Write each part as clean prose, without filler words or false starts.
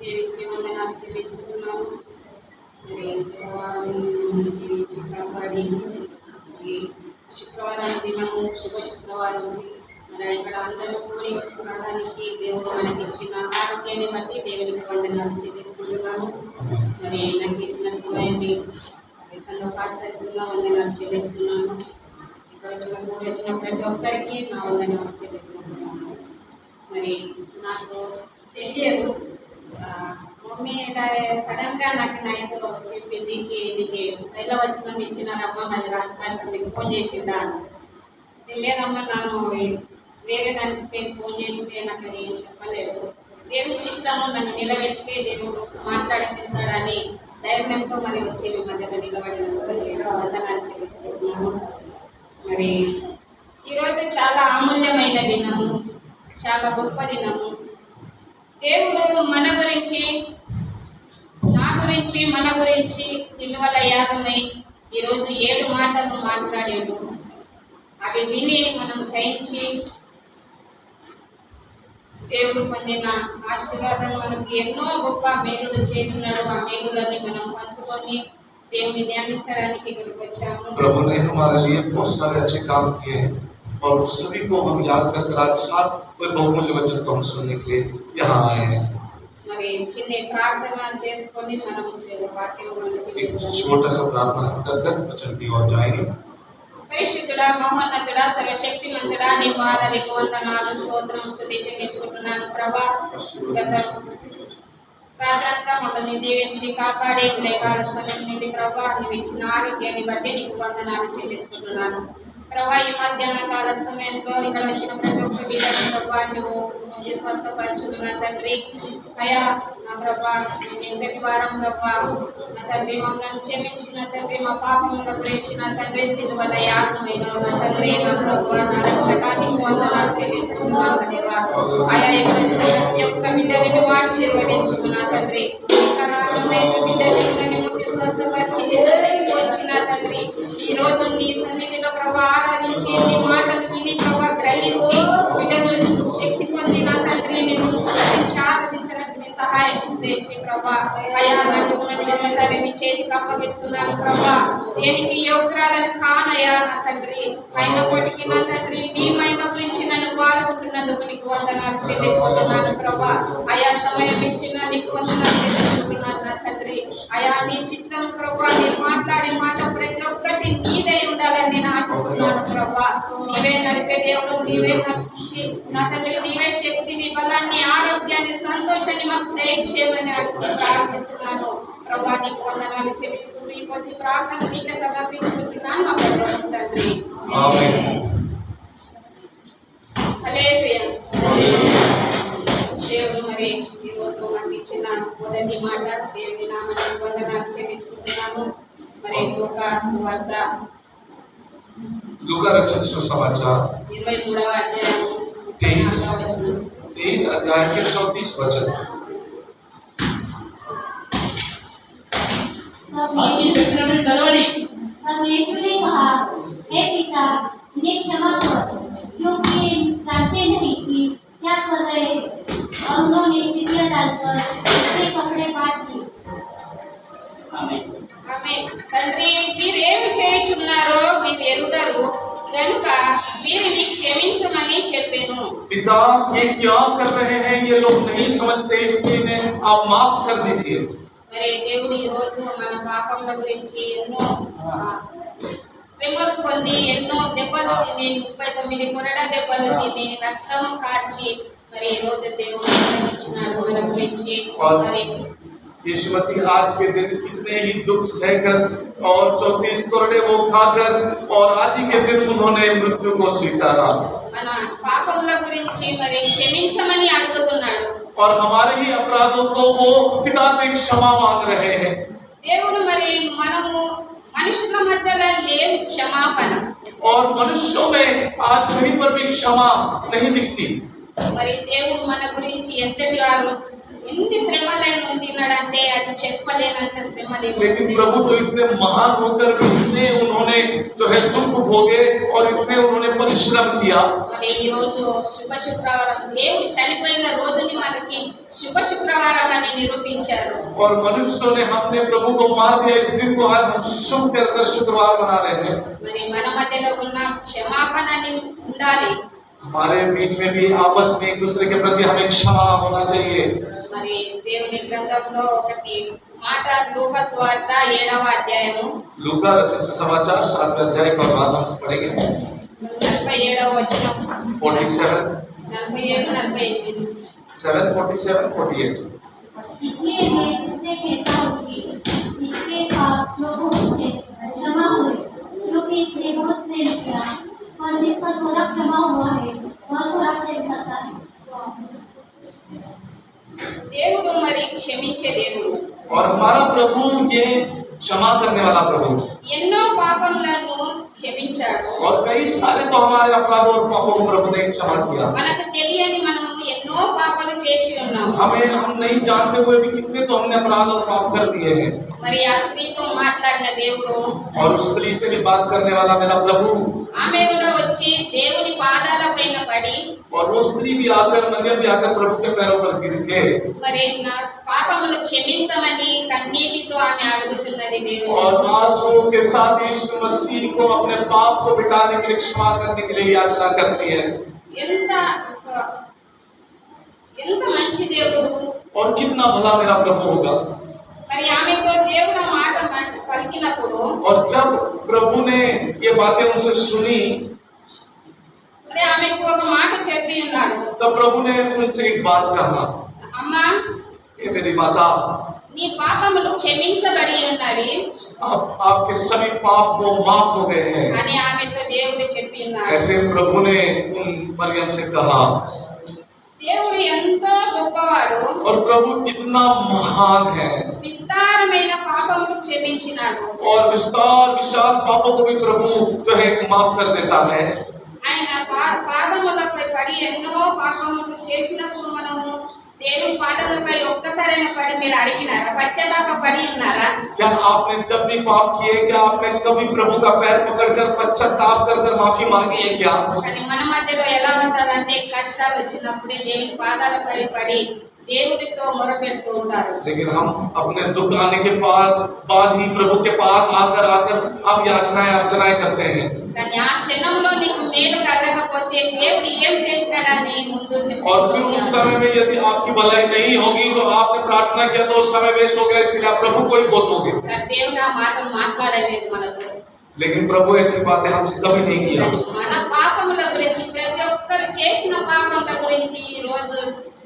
దేవునికి వందనాలు చెల్లిస్తున్నాము. మరి దేవాలయం నుంచి కాపాడి ఈ శుక్రవారం దినము శుభ శుక్రవారం మరి ఇక్కడ అందరూ కూడి వచ్చినడానికి దేవుడు మనకి ఇచ్చిన ఆరోగ్యాన్ని బట్టి దేవునికి వందనాలు చెల్లిస్తున్నాము. మరి నాకు ఇచ్చిన సమయాన్ని సంఘ పాఠశాలలో వందనాలు చెల్లిస్తున్నాను. ఇక్కడ వచ్చిన ప్రతి ఒక్కరికి నా వందనాలు చెల్లిస్తున్నాను. మరి నాకు తెలియదు, మమ్మీ సడన్ గా నాకు నైట్ చెప్పింది నీకు ఎలా వచ్చిన ఇచ్చినారమ్మా మరి రాజపాఠానికి ఫోన్ చేసిందా తెలియదమ్మా. ನಾನು వేరే దానికి పేరు ఫోన్ చేస్తే నాకు అది చెప్పలేదు. దేవుడు చిత్తాము నన్ను నిలబెట్టి దేవుడు మాట్లాడిపిస్తాడని ధైర్యంతో మరి వచ్చి మీ మధ్యలో నిలబడినందుకు వందనాలు చెల్లిస్తున్నాను. మరి ఈరోజు చాలా అమూల్యమైన దినము, చాలా గొప్ప దినము. దేవుడు మన గురించి, నా గురించి, మన గురించి సిలువల యాగమై ఈరోజు 7 మాటలు మాట్లాడాడు. అవి విని మనం గ్రహించి దేవుడు పొందిన ఆశీర్వాదం మనకి ఎన్నో గొప్ప మేలులు చేసినాడు. ఆ మేలులని మనం పంచుకొని దేవుని ధ్యానించడానికి ఇక్కడికి వచ్చాము. प्रभु ने हमारे लिए बहुत सारे अच्छे काम किए हैं और सभी को हम याद करके आज साथ कोई बहुमूल्य वचन को हम सुनने के लिए यहाँ आए हैं. మరి చిన్న ప్రార్థన చేసుకొని మనం వాక్యంలోకి छोटा सा प्रार्थना कर वचन की ओर जाएंगे. పరిశుద్ధుడా, మహోన్నతుడా, సర్వశక్తిమంతుడా, నీ పాదాలకు వందనాలు, స్తోత్రం, స్తుతి చెల్లించుకుంటున్నాను ప్రభా. గత రాత్రంతా మమ్మల్ని దీవించి కాపాడే ఉదయకాల సమయం నుండి ప్రభా నువ్వు ఇచ్చిన ఆరోగ్యాన్ని బట్టి నీకు వందనాలు చెల్లించుకుంటున్నాను ప్రభా. ఈ మధ్యాహ్న కాల సమయంలో ఇక్కడ వచ్చిన ప్రతి ఒక్క బిడ్డను ప్రభా నువ్వు స్వస్థపరచుకున్న తండ్రి. అయా నా ప్రభా ఎంతటి వారం ప్రభా నా తండ్రి మమ్మల్ని క్షమించిన తండ్రి, మా పాపముల గురించి నా తండ్రి సిలువల యాగమైన నా తండ్రి, నా ప్రభా నా రక్షకానికి వందనాలు చెల్లించుకున్నాను దేవా. అయా ఇక్కడ వచ్చిన ప్రతి ఒక్క బిడ్డని నువ్వు ఆశీర్వదించుకున్న తండ్రి. ఈ కాలంలో బిడ్డని ముట్టి స్వస్థపరిచి నీ సన్నిధికి వచ్చిన తండ్రి, ఈ రోజు నీ సన్నిధిలో ప్రభా ఆరాధించి నీ మాటలు విని ప్రభా గ్రహించి బిడ్డను శక్తి పొందిన తండ్రి నేను ఆరాధించడానికి సహాయం తెచ్చి ప్రభా. అయా నన్ను ఒకసారి నీ చేతికి అప్పగిస్తున్నాను ప్రభా. దేనికి యోగ్రాలను కానయా నా తండ్రి, అయినప్పటికీ నా తండ్రి నీ మహిమ గురించి నన్ను వాడుకుంటున్నందుకు నీకు వందనాలు చెల్లించుకుంటున్నాను ప్రభా. అయా సమయం ఇచ్చిన నీకు వందనాలు చెల్లించుకుంటున్నాను నా తండ్రి. అయా నీ చిత్తం ప్రభా, నేను మాట్లాడే మాట ప్రతి ఒక్కటి నీదై ఉండాలని నేను ఆశిస్తున్నాను ప్రభా. నీవే నడిపే దేవుడు, నీవే నడిచి నా తండ్రి నీవే శక్తిని, బలాన్ని, ఆరోగ్యాన్ని, సంతోషాన్ని మాకు దయచేయమని ప్రార్థిస్తున్నాను ప్రభా. నీకు వందనాలు చెల్లించుకుంటూ ఈ కొద్ది ప్రార్థన నీకే సమర్పించుకుంటున్నాను మా ప్రభువు తండ్రి. హల్లెలూయా. దేవుడు మరి ఈరోజు నాకు ఇచ్చిన మొదటి మాట దేవుని నామానికి వందనాలు చెల్లించుకుంటున్నాను. మరి లూకా సువార్త 23 सुसमाचार 23వ అధ్యాయం 23 अध्याय के 34 वचन. तब यीशु ने कहा, हे पिता इन्हें क्षमा कर, क्योंकि ये जानते नहीं कि क्या कर रहे हैं. और उन्होंने फिदिया डालकर उसके कपड़े बांट दिए. తండ్రి మీరేమి చేయుచున్నారో మీరు ఎరుగరు కనుక వీరిని క్షమించమని చెప్పాను. पिता ये क्या कर रहे हैं, ये लोग नहीं समझते, इसलिए इन्हें आप माफ कर दीजिए. మరి దేవుడు ఈ రోజు మన పాపముల గురించి ఎన్నో శ్రమలు పొంది ఎన్నో దెబ్బలు తిని 39 కొరడా దెబ్బలు తిని రక్తము కార్చి మరి ఈ రోజు దేవుడు ఇచ్చినాడు మన గురించి. మరి यीशु मसीह आज के दिन कितने ही दुख सहकर और 34 कोरडे वो खाकर और आज ही के दिन उन्होंने मृत्यु को स्वीकारा. మన పాపముల గురించి మరి క్షమించమని అడుగుతున్నాడు. और हमारे ही अपराधों को वो पिता से क्षमा मांग रहे हैं. దేవుడు మరి మనము మనుషుల మధ్యలో లేవు క్షమాపణ. और मनुष्यों में आज कहीं पर भी क्षमा नहीं दिखती. మరి దేవుడు మన గురించి ఎంతటి వారు ఎన్ని శ్రమలను ఉంటున్నాడంటే అది చెప్పలేనంత శ్రమలు लेकिन प्रभु तो इतने महान होकर भी इतने उन्होंने जो है दुख भोगे और इतने उन्होंने परिश्रम किया। మరి ఈ రోజు శుభ శుక్రవారం దేవుడు చనిపోయిన రోజుని మనకి శుభ శుక్రవారం అని నిరూపించారు। और मनुष्यों ने हमने प्रभु को मार दिया, इस दिन को आज हम शुभ कहकर शुक्रवार मना रहे हैं। మరి మన మధ్యలో ఉన్న క్షమాపణ అని ఉండాలి। हमारे बीच में भी आपस में एक दूसरे के प्रति हमें क्षमा होना चाहिए। మరి దేవుని గ్రంథంలో ఒకటి మాట లూకా సువార్త 7వ అధ్యాయము लूका रचित सुसमाचार 7वें अध्याय का बाद हम पढ़ेंगे 47వ వచనం 47 47 48 7:47 48। इसलिए मैं तुमसे कहता हूँ कि इसके पाप लोगों से क्षमा हुए क्योंकि इसने बहुत प्रेम किया, और जिस पर थोड़ा क्षमा हुआ है वह थोड़ा प्रेम करता है। దేవుడు మరి క్షమించే దేవుడు। और हमारा प्रभु ये क्षमा करने वाला प्रभु, ఎన్నో పాపములను క్షమించాడు। और कई सारे तो हमारे अपराधों और पापों को प्रभु ने क्षमा किया। మనకు తెలియని మనం ఎన్నో పాపాలు చేసి ఉన్నాము। हम नहीं जानते हुए भी कितने तो हमने अपराध और पाप कर दिए हैं। మరి ఆ స్త్రీతో మాట్లాడిన దేవుడు, और उस स्त्री से भी बात करने वाला मेरा प्रभु, ఆమె కూడా వచ్చి దేవుని పాదాల పైన పడి, और वो स्त्री भी आकर, मरियम भी आकर प्रभु के पैरों पर गिर के మరి నా పాపములు క్షమించమని కన్నీటితో ఆమె అడుగుతున్నది దేవుడు। और आंसू के साथ यीशु मसीह को अपने पाप को मिटाने के लिए, क्षमा करने के लिए याचना करती है। ఎంత మంచి దేవుడు। और कितना भला मेरा प्रभु होगा। మరి ఆమెతో దేవుడు మాట పలికినప్పుడు, और जब प्रभु ने ये बातें उनसे सुनी, మరి ఆమెకు ఒక మాట చెప్పి ఉన్నాడు। तब प्रभु ने उनसे एक बात कहा, అమ్మా, ये मेरी माता, నీ పాపములు క్షమించబడి ఉన్నవి आपके सभी पाप को माफ हो गए हैं। అని ఆమెతో దేవుడు చెప్పి ఉన్నాడు। ऐसे प्रभु ने उन मरियम से कहा। దేవుడు ఎంతో గొప్పవాడు, और प्रभु कितना महान है, విస్తారమైన పాపములు క్షమించినాడు। और विशाल पापों को भी प्रभु जो है माफ कर देता है। ఆయన పాదములపై పడి ఎన్నో పాపములు చేసినప్పుడు మనము దేవుని పాదములపై ఒక్కసారైనా పడి మీరు అడిగినారా? పశ్చాత్తాప పడి ఉన్నారా? क्या आपने जब भी पाप किए, क्या आपने कभी प्रभु का पैर पकड़कर पश्चाताप कर माफी मांगी है क्या? కానీ మన మధ్యలో ఎలా ఉంటుందంటే కష్టాలు వచ్చినప్పుడే దేవుని పాదాలపై పడి దేవుడితో మొరపెడుతూ ఉంటారు। लेकिन हम अपने दुख आने के बाद ही प्रभु के पास आकर हम याचनाएं अर्चनाएं करते हैं। కానీ ఆ క్షణంలో నీకు మేలు కలగకపోతే దేవుడు ఏం చేస్తాడని ముందు చెప్పు। और फिर उस समय में यदि आपकी भलाई नहीं होगी तो आपने प्रार्थना किया तो उस समय वेस्ट हो गया, इसलिए आप प्रभु को ही कोसोगे। కానీ దేవుడు ఆ మాటలు మాట్లాడలేదు మనతో। लेकिन प्रभु ऐसी बातें हमसे कभी नहीं किया। మన పాపముల గురించి, ప్రతి ఒక్కరు చేసిన పాపముల గురించి ఈ రోజు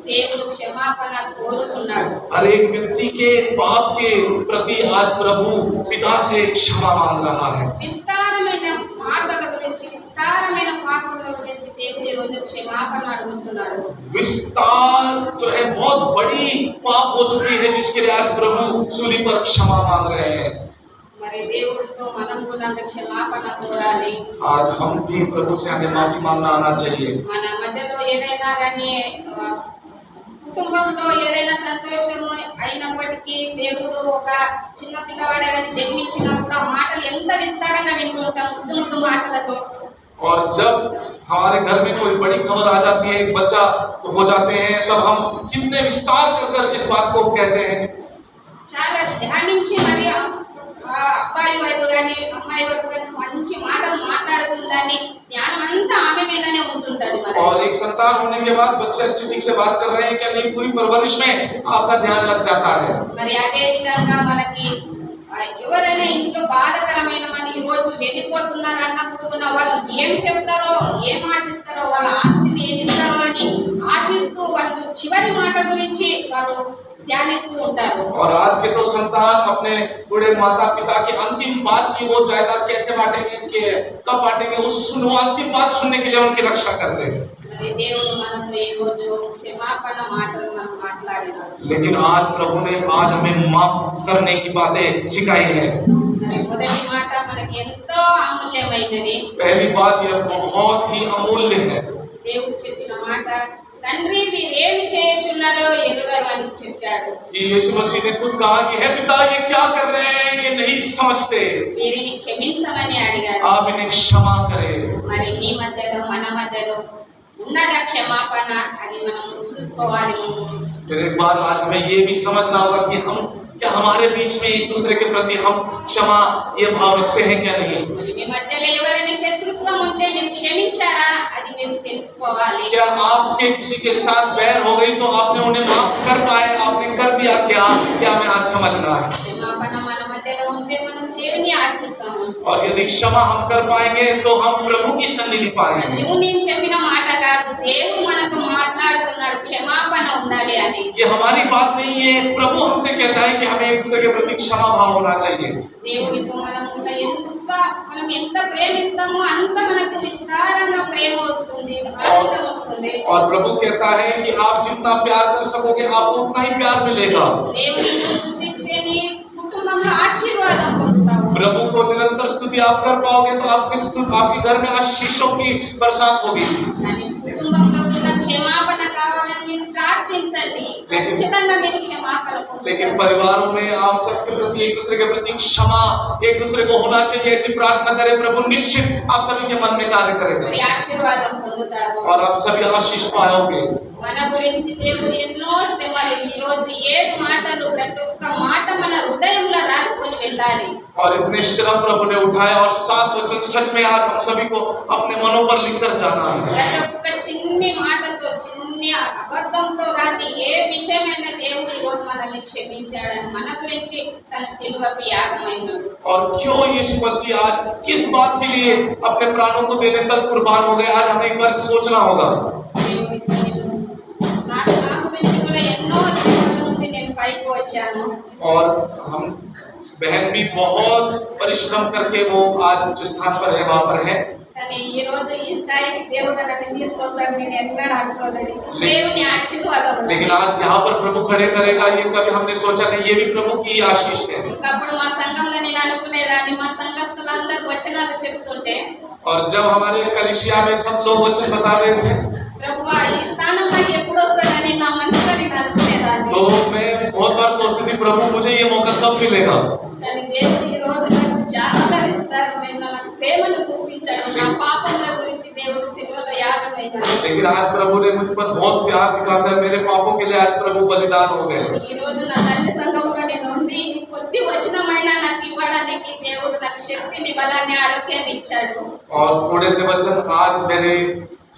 దేవుడు క్షమాపణ కోరుతున్నాడు। हर एक व्यक्ति के पाप के प्रति आज प्रभु पिता से क्षमा मांग रहा है। విస్తారమైన మాటల గురించి, విస్తారమైన పాపముల గురించి దేవుడు ఈ రోజు క్షమాపణ అడుగుతున్నాడు। विस्तार जो है बहुत बड़ी पाप हो चुकी है, जिसके लिए आज प्रभु सूली पर क्षमा मांग रहे हैं। మరి దేవుడితో మనం కూడా క్షమాపణ కోరాలి। आज हम भी प्रभु से हमें माफी मांगना आना चाहिए। మన మధ్యలో ఏదైనా కానీ కుటుంబంలో ఏదైనా సంతోషము అయినప్పటికీ దేవుడు ఒక చిన్న పిల్లవాడే కానీ జన్మించినప్పుడు ఆ మాటలు ఎంత విస్తారంగా వింటుంటాం, ముద్దు ముద్దు మాటలతో। और जब हमारे घर में कोई बड़ी खबर आ जाती है, एक बच्चा तो हो जाते हैं, तब हम कितने विस्तार कर इस बात को कहते हैं। చాలా ధ్యానించి మరి అబ్బాయి వైపు కానీ అమ్మాయి వైపు కానీ మంచి మాటలు మాట్లాడుతుందని ధ్యానం అంతా ఆమె మీదనే ఉంటుంటది। మరి और एक संतान होने के बाद बच्चे अच्छी ठीक से बात कर रहे हैं क्या नहीं, पूरी परवरिश में आपका ध्यान लग जाता है। మరి అదే విధంగా మనకి ఎవరైనా ఇంట్లో బాధకరమైన మన ఈ రోజు వెళ్ళిపోతున్నారు అన్నప్పుడు కూడా వాళ్ళు ఏం చెప్తారో, ఏం ఆశిస్తారో, వాళ్ళ ఆస్తిని ఏమి ఇస్తారో అని ఆశిస్తూ వాళ్ళు చివరి మాట గురించి వాళ్ళు ध्यानिस्तू ఉంటారు। और आज के तो संतान अपने बूढ़े माता पिता की अंतिम बात की वो जायदाद कैसे बांटेंगे, कि कब बांटेंगे, उस अंतिम बात सुनने के लिए उनकी रक्षा करते हैं। మరి దేవుడు మనతో ఈ రోజు క్షమాపణ మాటలు మనం మాట్లాడినాడు। लेकिन आज प्रभु ने आज हमें माफ करने की बातें सिखाई है। మరి మొదటి మాట మనకి ఎంతో అమూల్యమైనది। पहली बात यह बहुत ही अमूल्य है। దేవుడు చెప్పిన మాట తండ్రి వీరేమి చేయుచున్నారో ఎరుగరు అని చెప్పాడు. कि यीशु मसीह ने खुद कहा कि हे पिता ये क्या कर रहे हैं, ये नहीं समझते, వీరిని క్షమించమని అడిగారు. आप इन्हें क्षमा करें। మరి నీ మధ్యలో మన మధ్యలో ఉన్నదా క్షమాపణ అని మనం చూసుకోవాలి. फिर एक बार आज हमें ये भी समझना होगा कि हम क्या हमारे बीच में एक दूसरे के प्रति हम क्षमा ये भाव रखते हैं क्या नहीं। మీ మధ్యలో ఎవరైనా శత్రుత్వం ఉంటే మీరు క్షమించారా అది మీరు తెలుసుకోవాలి. क्या आपके किसी के साथ बैर हो गई तो आपने उन्हें माफ कर पाए, आपने कर दिया क्या, क्या हमें आज समझना है। క్షమాపణ మన మధ్యలో ఉంటే మనం దేవుని ఆశిస్తాము. और यदि क्षमा हम कर पाएंगे तो हम प्रभु की सन्निधि पाएंगे। నువ్వు నేను చెప్పిన మాట కాదు, దేవుడు మనకు మాట్లాడుతున్నాడు క్షమాపణ ఉండాలి అని. ये हमारी बात नहीं है, प्रभु हमसे कहता है कि हमें एक दूसरे के प्रति क्षमा भाव होना चाहिए। దేవునితో మనం ఎంత ప్రేమిస్తామో అంత మనకు విస్తారంగా ప్రేమ వస్తుంది, ఆనందం వస్తుంది. और प्रभु कहता है कि आप जितना प्यार कर सकोगे आपको उतना ही प्यार मिलेगा। దేవుని స్తుతిస్తే నీ కుటుంబంలో ఆశీర్వాదం పొందుతావు. प्रभु को निरंतर स्तुति आप कर पाओगे तो आपके घर में आशीषों की बरसात होगी। కానీ కుటుంబంలో కూడా క్షమాపణ కావాలని మీరు ప్రార్థించండి, ఖచ్చితంగా మీరు క్షమాపణ పొందుతారు. लेकिन परिवारों में आप सबके प्रति एक दूसरे के प्रति क्षमा एक दूसरे को होना चाहिए, ऐसी प्रार्थना करें, प्रभु निश्चित आप सभी के मन में कार्य करेगा మరి ఆశీర్వాదం పొందుతారు. और आप सभी आशीष पाओगे। మన గురించి దేవుడు ఎన్నో శ్రమలు, ఈ రోజు 7 మాటలు ప్రతి ఒక్క మాట మన హృదయంలో రాసుకొని వెళ్ళాలి. और इतने श्रम प्रभु ने उठाए और 7 वचन सच में आज हम सभी को अपने मनों पर लिखकर जाना है। ప్రతి ఒక్క చిన్ని మాటతో చిన్ని అబద్ధంతో కానీ ఏ విషయమైనా దేవుడు ఈ రోజు మనల్ని క్షమించాడని మన గురించి తన సిలువకు యాగమైనాడు. और क्यों यीशु मसीह आज किस बात के लिए अपने प्राणों को देने तक कुर्बान हो गए, आज हमें एक बार सोचना होगा। నా గురించి కూడా ఎన్నో శ్రమల నుండి నేను పైకి వచ్చాను. और हम बहन भी बहुत परिश्रम करके वो आज जिस स्थान पर है वहां पर है। కానీ ఈ రోజు ఈ స్థాయికి దేవుడు నన్ను తీసుకొస్తాడు నేను ఎన్నడూ అనుకోలేదు. దేవుని ఆశీర్వాదం. लेकिन आज यहाँ पर प्रभु खड़े करेगा ये कभी हमने सोचा नहीं, ये भी प्रभु की आशीष है। ఒకప్పుడు మా సంఘంలో నేను అనుకునేదాన్ని, మా సంఘస్థులందరూ వచనాలు చెప్తుంటే और जब हमारे कलीसिया में सब लोग वचन बता रहे थे ప్రభువా ఈ స్థానం నాకు ఎప్పుడు వస్తుందని నా మనసులో నేను అనుకునేదాన్ని. तो मैं बहुत बार सोचती थी प्रभु मुझे ये मौका कब मिलेगा। కానీ దేవుడు ఈ రోజు నాకు చాలా విస్తారమైన నాకు ప్రేమను చూపించాడు. నా పాపముల గురించి దేవుడు సిలువలో యాగమైనాడు. लेकिन आज प्रभु ने मुझ पर बहुत प्यार दिखाकर मेरे पापों के लिए आज प्रभु बलिदान हो गए। ఈ రోజు నా తల్లి సంఘంలో నేను ఉండి కొద్ది వచనమైన నాకు ఇవ్వడానికి దేవుడు నాకు శక్తిని, బలాన్ని, ఆరోగ్యాన్ని ఇచ్చాడు. और थोड़े से वचन आज मेरे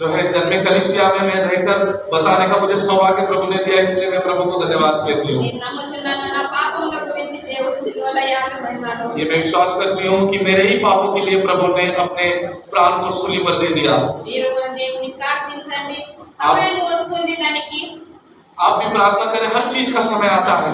जो है जन्मे कलीसिया में मैं रहकर बताने का मुझे सौभाग्य प्रभु ने दिया, इसलिए मैं प्रभु को धन्यवाद देती हूँ। నేను నమ్ముచున్నాను నా పాపముల గురించి దేవుడు సిలువలో యాగమైనాడు. ये मैं विश्वास करती हूँ कि मेरे ही पापों के लिए प्रभु ने अपने प्राण को सूली पर दे दिया। మీరు కూడా దేవుని ప్రార్థించండి, సమయం వస్తుంది దానికి. आप भी प्रार्थना करें, हर चीज का समय आता है।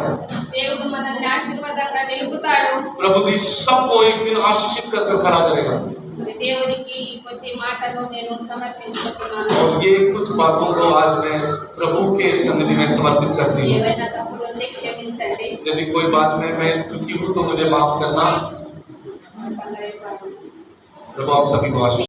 దేవుడు మనల్ని ఆశీర్వాదంగా నిలుపుతాడు. प्रभु भी सबको एक दिन आशीषित कर खड़ा करेगा। మరి దేవునికి ఈ కొద్ది మాటలు నేను సమర్పించుకుంటున్నాను. और ये कुछ बातों को आज मैं प्रभु के सन्निधि में समर्पित करती हूँ। ఏవైనా తప్పులు ఉంటే క్షమించండి. यदि कोई बात में मैं चूकी हूँ तो मुझे माफ करना। प्रभु आप सभी को आशीष